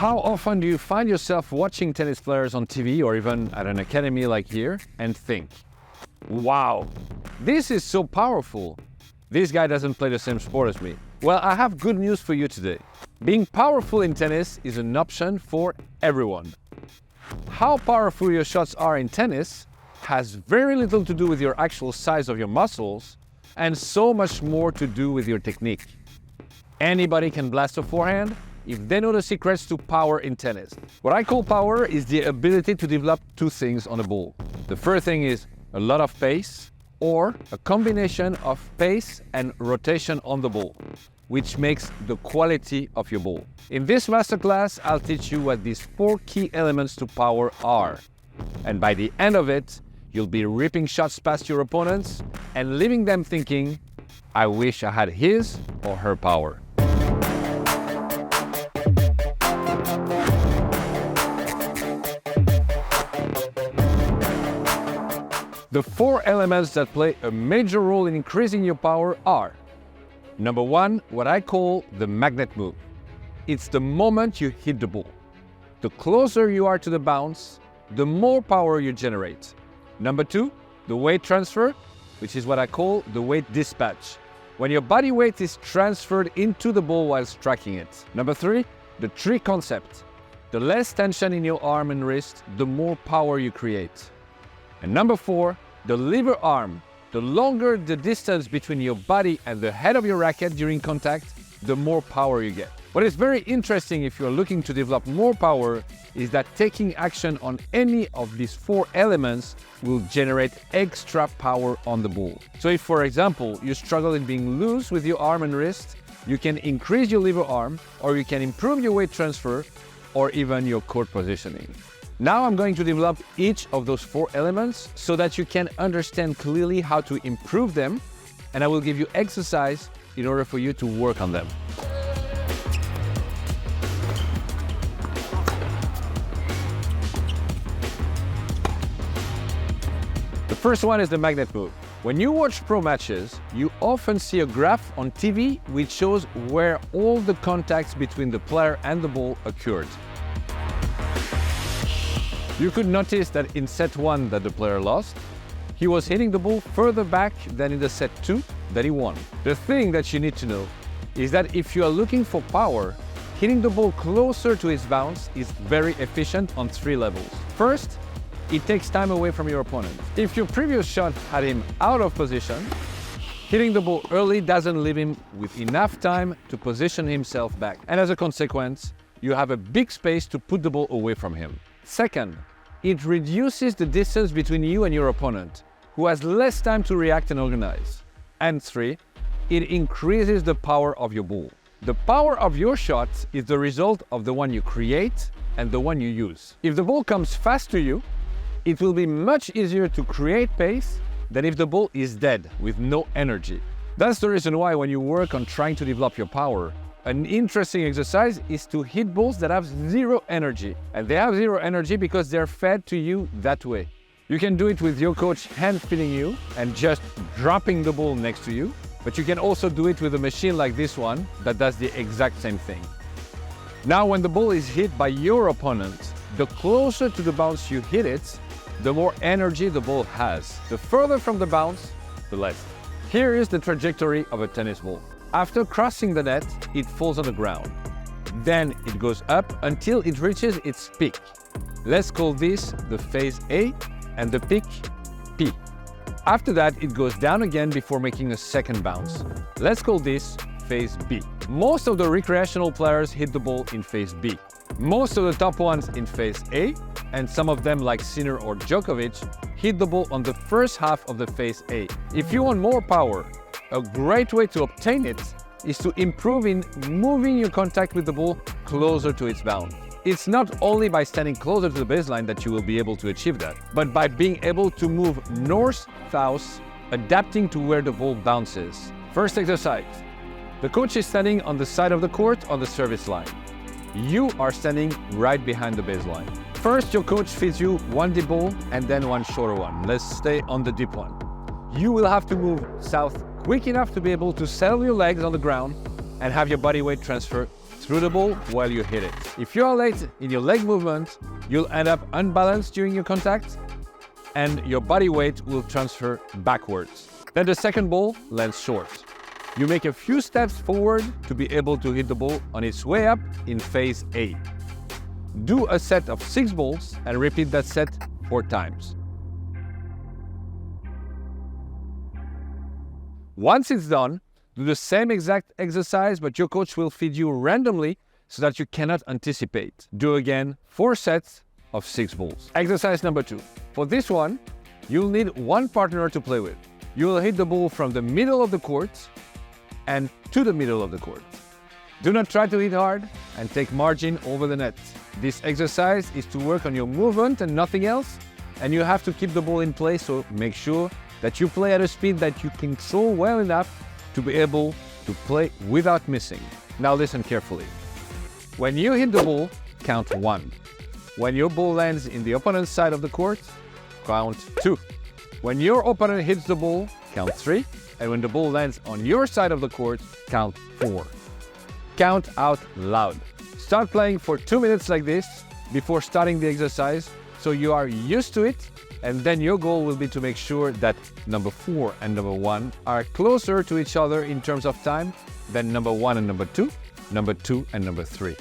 How often do you find yourself watching tennis players on TV or even at an academy like here and think, wow, this is so powerful. This guy doesn't play the same sport as me. Well, I have good news for you today. Being powerful in tennis is an option for everyone. How powerful your shots are in tennis has very little to do with your actual size of your muscles and so much more to do with your technique. Anybody can blast a forehand if they know the secrets to power in tennis. What I call power is the ability to develop two things on a ball. The first thing is a lot of pace, or a combination of pace and rotation on the ball, which makes the quality of your ball. In this masterclass, I'll teach you what these 4 key elements to power are. And by the end of it, you'll be ripping shots past your opponents and leaving them thinking, I wish I had his or her power. The 4 elements that play a major role in increasing your power are: number 1, what I call the magnet move. It's the moment you hit the ball. The closer you are to the bounce, the more power you generate. Number 2, the weight transfer, which is what I call the weight dispatch. When your body weight is transferred into the ball while striking it. Number 3, the tree concept. The less tension in your arm and wrist, the more power you create. And number 4, the lever arm. The longer the distance between your body and the head of your racket during contact, the more power you get. What is very interesting if you're looking to develop more power is that taking action on any of these 4 elements will generate extra power on the ball. So if, for example, you struggle in being loose with your arm and wrist, you can increase your lever arm, or you can improve your weight transfer, or even your court positioning. Now I'm going to develop each of those 4 elements so that you can understand clearly how to improve them, and I will give you exercise in order for you to work on them. The first one is the magnet move. When you watch pro matches, you often see a graph on TV which shows where all the contacts between the player and the ball occurred. You could notice that in set 1 that the player lost, he was hitting the ball further back than in the set 2 that he won. The thing that you need to know is that if you are looking for power, hitting the ball closer to its bounce is very efficient on 3 levels. First, it takes time away from your opponent. If your previous shot had him out of position, hitting the ball early doesn't leave him with enough time to position himself back. And as a consequence, you have a big space to put the ball away from him. Second, it reduces the distance between you and your opponent, who has less time to react and organize. And 3, it increases the power of your ball. The power of your shot is the result of the one you create and the one you use. If the ball comes fast to you, it will be much easier to create pace than if the ball is dead with no energy. That's the reason why when you work on trying to develop your power, an interesting exercise is to hit balls that have 0 energy. And they have 0 energy because they're fed to you that way. You can do it with your coach hand-feeding you and just dropping the ball next to you, but you can also do it with a machine like this one that does the exact same thing. Now, when the ball is hit by your opponent, the closer to the bounce you hit it, the more energy the ball has. The further from the bounce, the less. Here is the trajectory of a tennis ball. After crossing the net, it falls on the ground. Then it goes up until it reaches its peak. Let's call this the phase A and the peak P. After that, it goes down again before making a second bounce. Let's call this phase B. Most of the recreational players hit the ball in phase B. Most of the top ones in phase A, and some of them like Sinner or Djokovic, hit the ball on the first half of the phase A. If you want more power, a great way to obtain it is to improve in moving your contact with the ball closer to its bounce. It's not only by standing closer to the baseline that you will be able to achieve that, but by being able to move north-south, adapting to where the ball bounces. First exercise. The coach is standing on the side of the court on the service line. You are standing right behind the baseline. First, your coach feeds you one deep ball and then one shorter one. Let's stay on the deep one. You will have to move south quick enough to be able to settle your legs on the ground and have your body weight transfer through the ball while you hit it. If you're late in your leg movement, you'll end up unbalanced during your contact and your body weight will transfer backwards. Then the second ball lands short. You make a few steps forward to be able to hit the ball on its way up in phase A. Do a set of 6 balls and repeat that set 4 times. Once it's done, do the same exact exercise, but your coach will feed you randomly so that you cannot anticipate. Do again 4 sets of 6 balls. Exercise number 2. For this one, you'll need one partner to play with. You will hit the ball from the middle of the court and to the middle of the court. Do not try to hit hard and take margin over the net. This exercise is to work on your movement and nothing else, and you have to keep the ball in place, so make sure that you play at a speed that you control well enough to be able to play without missing. Now listen carefully. When you hit the ball, count 1. When your ball lands in the opponent's side of the court, count 2. When your opponent hits the ball, count 3. And when the ball lands on your side of the court, count 4. Count out loud. Start playing for 2 minutes like this before starting the exercise so you are used to it, and then your goal will be to make sure that number 4 and number 1 are closer to each other in terms of time than number 1 and number 2, number 2 and number 3.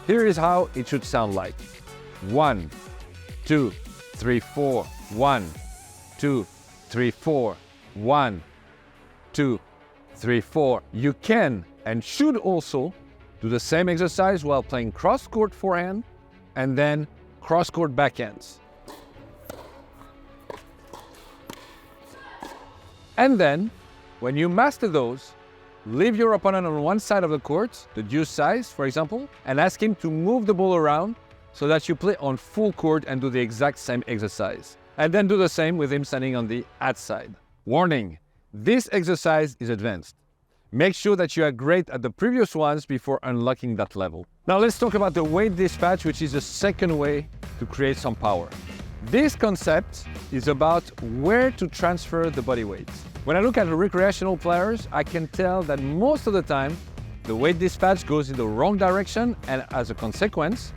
Here is how it should sound like. 1, 2, 3, 4, 1, 2, 3, 4, 1, 2, 3, 4. You can and should also do the same exercise while playing cross-court forehand and then cross-court backhands. And then, when you master those, leave your opponent on one side of the court, the deuce size, for example, and ask him to move the ball around so that you play on full court and do the exact same exercise. And then do the same with him standing on the ad side. Warning, this exercise is advanced. Make sure that you are great at the previous ones before unlocking that level. Now let's talk about the weight dispatch, which is the second way to create some power. This concept is about where to transfer the body weight. When I look at recreational players, I can tell that most of the time, the weight dispatch goes in the wrong direction and as a consequence,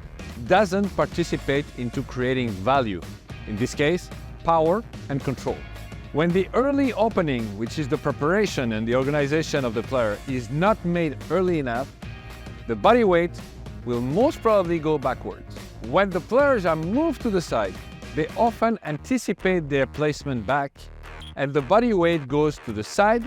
doesn't participate into creating value. In this case, power and control. When the early opening, which is the preparation and the organization of the player, is not made early enough, the body weight will most probably go backwards. When the players are moved to the side, they often anticipate their placement back, and the body weight goes to the side,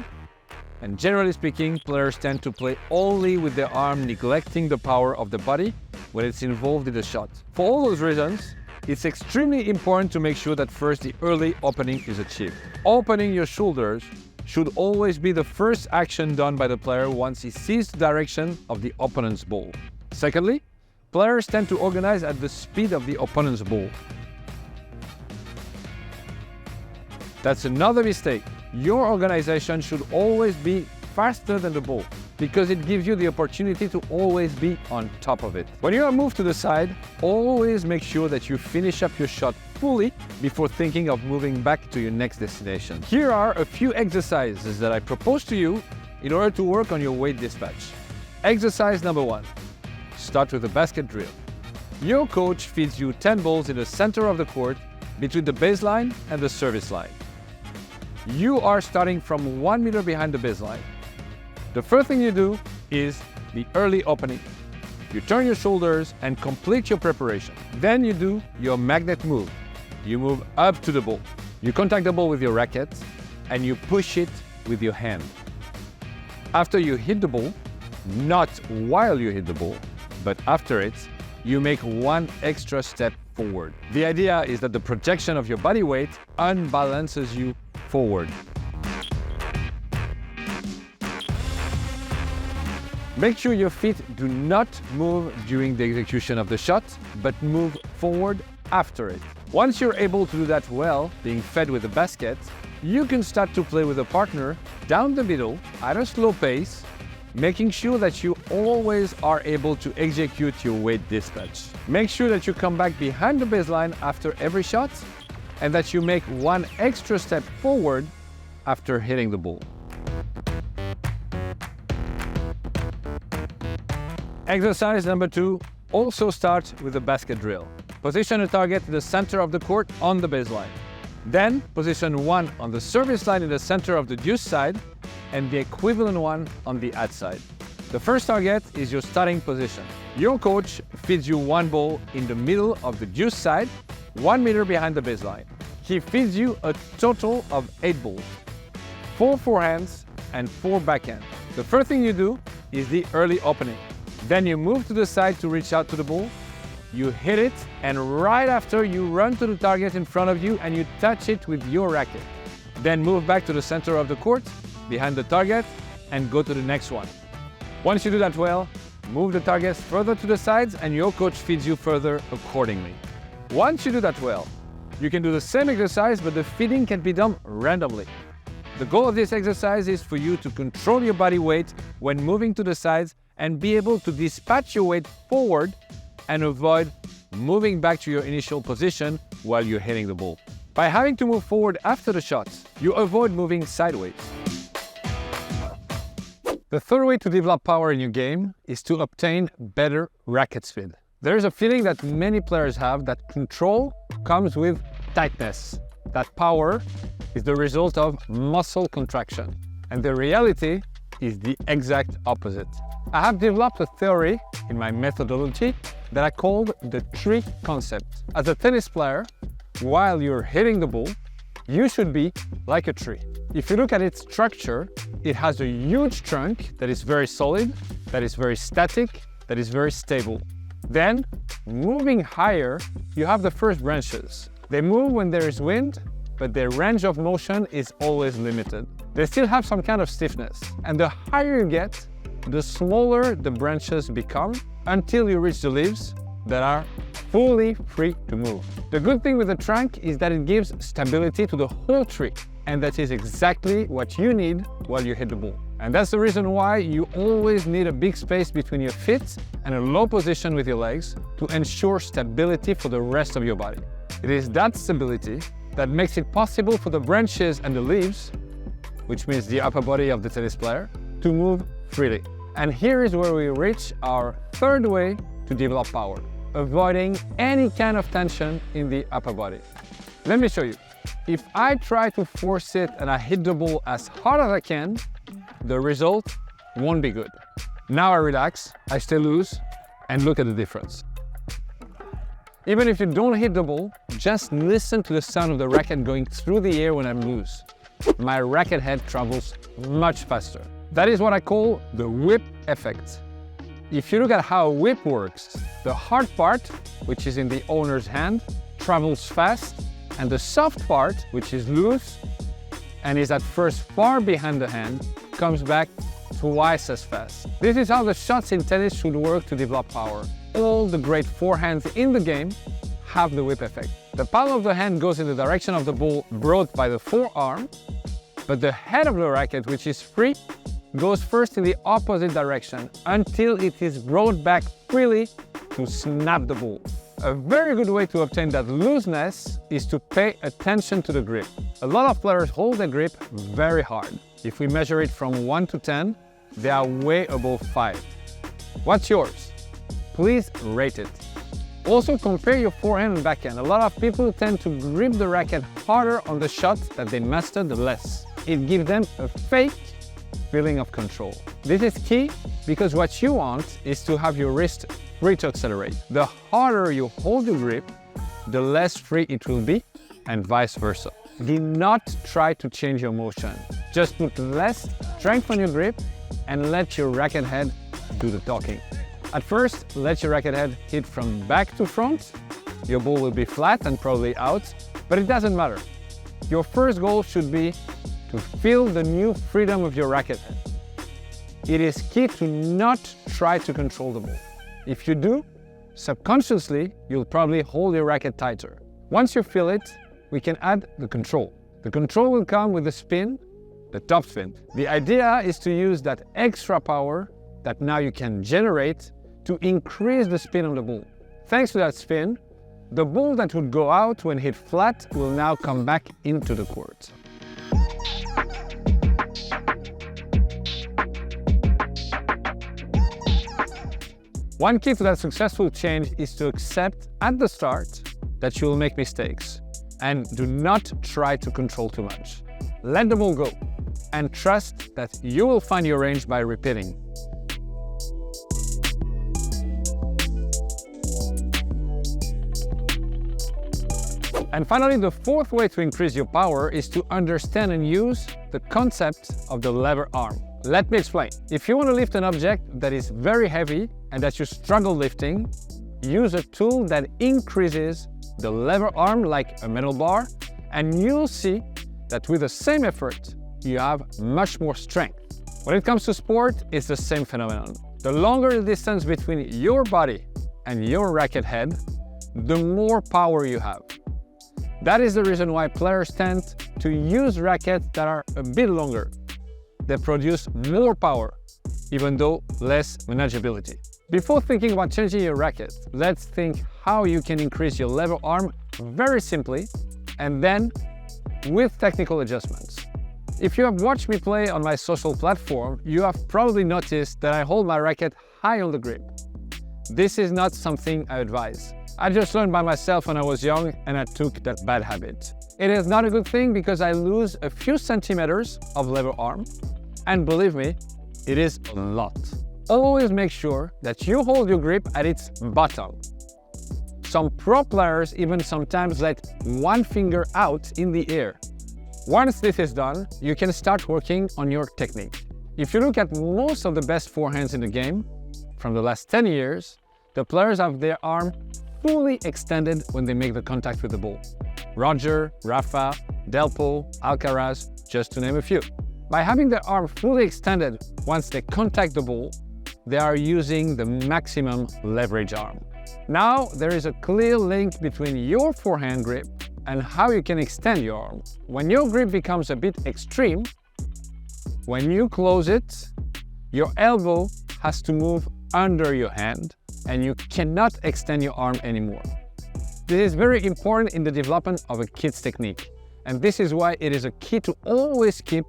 and generally speaking, players tend to play only with their arm, neglecting the power of the body when it's involved in the shot. For all those reasons, it's extremely important to make sure that first the early opening is achieved. Opening your shoulders should always be the first action done by the player once he sees the direction of the opponent's ball. Secondly, players tend to organize at the speed of the opponent's ball. That's another mistake. Your organization should always be faster than the ball because it gives you the opportunity to always be on top of it. When you are moved to the side, always make sure that you finish up your shot fully before thinking of moving back to your next destination. Here are a few exercises that I propose to you in order to work on your weight dispatch. Exercise number 1. Start with a basket drill. Your coach feeds you 10 balls in the center of the court between the baseline and the service line. You are starting from 1 meter behind the baseline. The first thing you do is the early opening. You turn your shoulders and complete your preparation. Then you do your magnet move. You move up to the ball. You contact the ball with your racket and you push it with your hand. After you hit the ball, not while you hit the ball, but after it, you make one extra step forward. The idea is that the projection of your body weight unbalances you forward. Make sure your feet do not move during the execution of the shot, but move forward after it. Once you're able to do that well, being fed with a basket, you can start to play with a partner down the middle at a slow pace, making sure that you always are able to execute your weight dispatch. Make sure that you come back behind the baseline after every shot and that you make one extra step forward after hitting the ball. Exercise number 2 also starts with a basket drill. Position a target in the center of the court on the baseline. Then position one on the service line in the center of the deuce side and the equivalent one on the ad side. The first target is your starting position. Your coach feeds you one ball in the middle of the deuce side, 1 meter behind the baseline. He feeds you a total of 8 balls, 4 forehands and 4 backhands. The first thing you do is the early opening. Then you move to the side to reach out to the ball, you hit it, and right after you run to the target in front of you and you touch it with your racket. Then move back to the center of the court, behind the target, and go to the next one. Once you do that well, move the targets further to the sides and your coach feeds you further accordingly. Once you do that well, you can do the same exercise, but the feeding can be done randomly. The goal of this exercise is for you to control your body weight when moving to the sides and be able to dispatch your weight forward and avoid moving back to your initial position while you're hitting the ball. By having to move forward after the shot, you avoid moving sideways. The third way to develop power in your game is to obtain better racket speed. There is a feeling that many players have that control comes with tightness, that power is the result of muscle contraction. And the reality is the exact opposite. I have developed a theory in my methodology that I called the tree concept. As a tennis player, while you're hitting the ball, you should be like a tree. If you look at its structure, it has a huge trunk that is very solid, that is very static, that is very stable. Then, moving higher, you have the first branches. They move when there is wind, but their range of motion is always limited. They still have some kind of stiffness, and the higher you get, the smaller the branches become until you reach the leaves that are fully free to move. The good thing with the trunk is that it gives stability to the whole tree, and that is exactly what you need while you hit the ball. And that's the reason why you always need a big space between your feet and a low position with your legs to ensure stability for the rest of your body. It is that stability that makes it possible for the branches and the leaves, which means the upper body of the tennis player, to move freely. And here is where we reach our third way to develop power, avoiding any kind of tension in the upper body. Let me show you. If I try to force it and I hit the ball as hard as I can, the result won't be good. Now I relax, I stay loose, and look at the difference. Even if you don't hit the ball, just listen to the sound of the racket going through the air when I'm loose. My racket head travels much faster. That is what I call the whip effect. If you look at how a whip works, the hard part, which is in the owner's hand, travels fast, and the soft part, which is loose and is at first far behind the hand, comes back twice as fast. This is how the shots in tennis should work to develop power. All the great forehands in the game have the whip effect. The palm of the hand goes in the direction of the ball brought by the forearm, but the head of the racket, which is free, goes first in the opposite direction until it is brought back freely to snap the ball. A very good way to obtain that looseness is to pay attention to the grip. A lot of players hold the grip very hard. If we measure it from 1 to 10, they are way above 5. What's yours? Please rate it. Also compare your forehand and backhand. A lot of people tend to grip the racket harder on the shot that they mastered less. It gives them a fake feeling of control. This is key because what you want is to have your wrist free to accelerate. The harder you hold the grip, the less free it will be, and vice versa. Do not try to change your motion. Just put less strength on your grip and let your racket head do the talking. At first, let your racket head hit from back to front. Your ball will be flat and probably out, but it doesn't matter. Your first goal should be to feel the new freedom of your racket head. It is key to not try to control the ball. If you do, subconsciously, you'll probably hold your racket tighter. Once you feel it, we can add the control. The control will come with the spin, the top spin. The idea is to use that extra power that now you can generate to increase the spin of the ball. Thanks to that spin, the ball that would go out when hit flat will now come back into the court. One key to that successful change is to accept at the start that you will make mistakes and do not try to control too much. Let the ball go and trust that you will find your range by repeating. And finally, the fourth way to increase your power is to understand and use the concept of the lever arm. Let me explain. If you want to lift an object that is very heavy and that you struggle lifting, use a tool that increases the lever arm like a metal bar, and you'll see that with the same effort, you have much more strength. When it comes to sport, it's the same phenomenon. The longer the distance between your body and your racket head, the more power you have. That is the reason why players tend to use rackets that are a bit longer. They produce more power, even though less manageability. Before thinking about changing your racket, let's think how you can increase your lever arm very simply, and then with technical adjustments. If you have watched me play on my social platform, you have probably noticed that I hold my racket high on the grip. This is not something I advise. I just learned by myself when I was young, and I took that bad habit. It is not a good thing because I lose a few centimeters of lever arm, and believe me, it is a lot. Always make sure that you hold your grip at its bottom. Some pro players even sometimes let one finger out in the air. Once this is done, you can start working on your technique. If you look at most of the best forehands in the game, from the last 10 years, the players have their arm fully extended when they make the contact with the ball. Roger, Rafa, Delpo, Alcaraz, just to name a few. By having their arm fully extended once they contact the ball, they are using the maximum leverage arm. Now, there is a clear link between your forehand grip and how you can extend your arm. When your grip becomes a bit extreme, when you close it, your elbow has to move under your hand and you cannot extend your arm anymore. This is very important in the development of a kid's technique, and this is why it is a key to always keep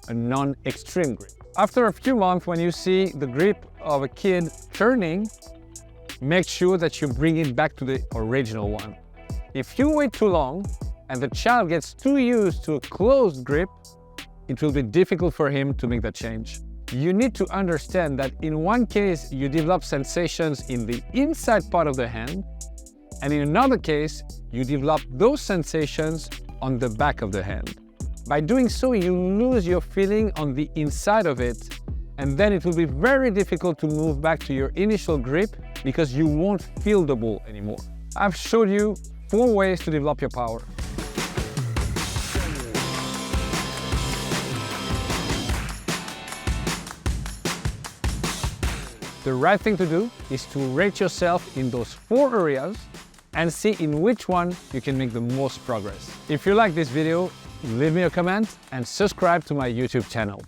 a non-extreme grip. After a few months, when you see the grip of a kid turning, make sure that you bring it back to the original one. If you wait too long and the child gets too used to a closed grip, it will be difficult for him to make that change. You need to understand that in one case, you develop sensations in the inside part of the hand, and in another case, you develop those sensations on the back of the hand. By doing so, you lose your feeling on the inside of it, and then it will be very difficult to move back to your initial grip because you won't feel the ball anymore. I've showed you 4 ways to develop your power. The right thing to do is to rate yourself in those 4 areas and see in which one you can make the most progress. If you like this video, leave me a comment and subscribe to my YouTube channel.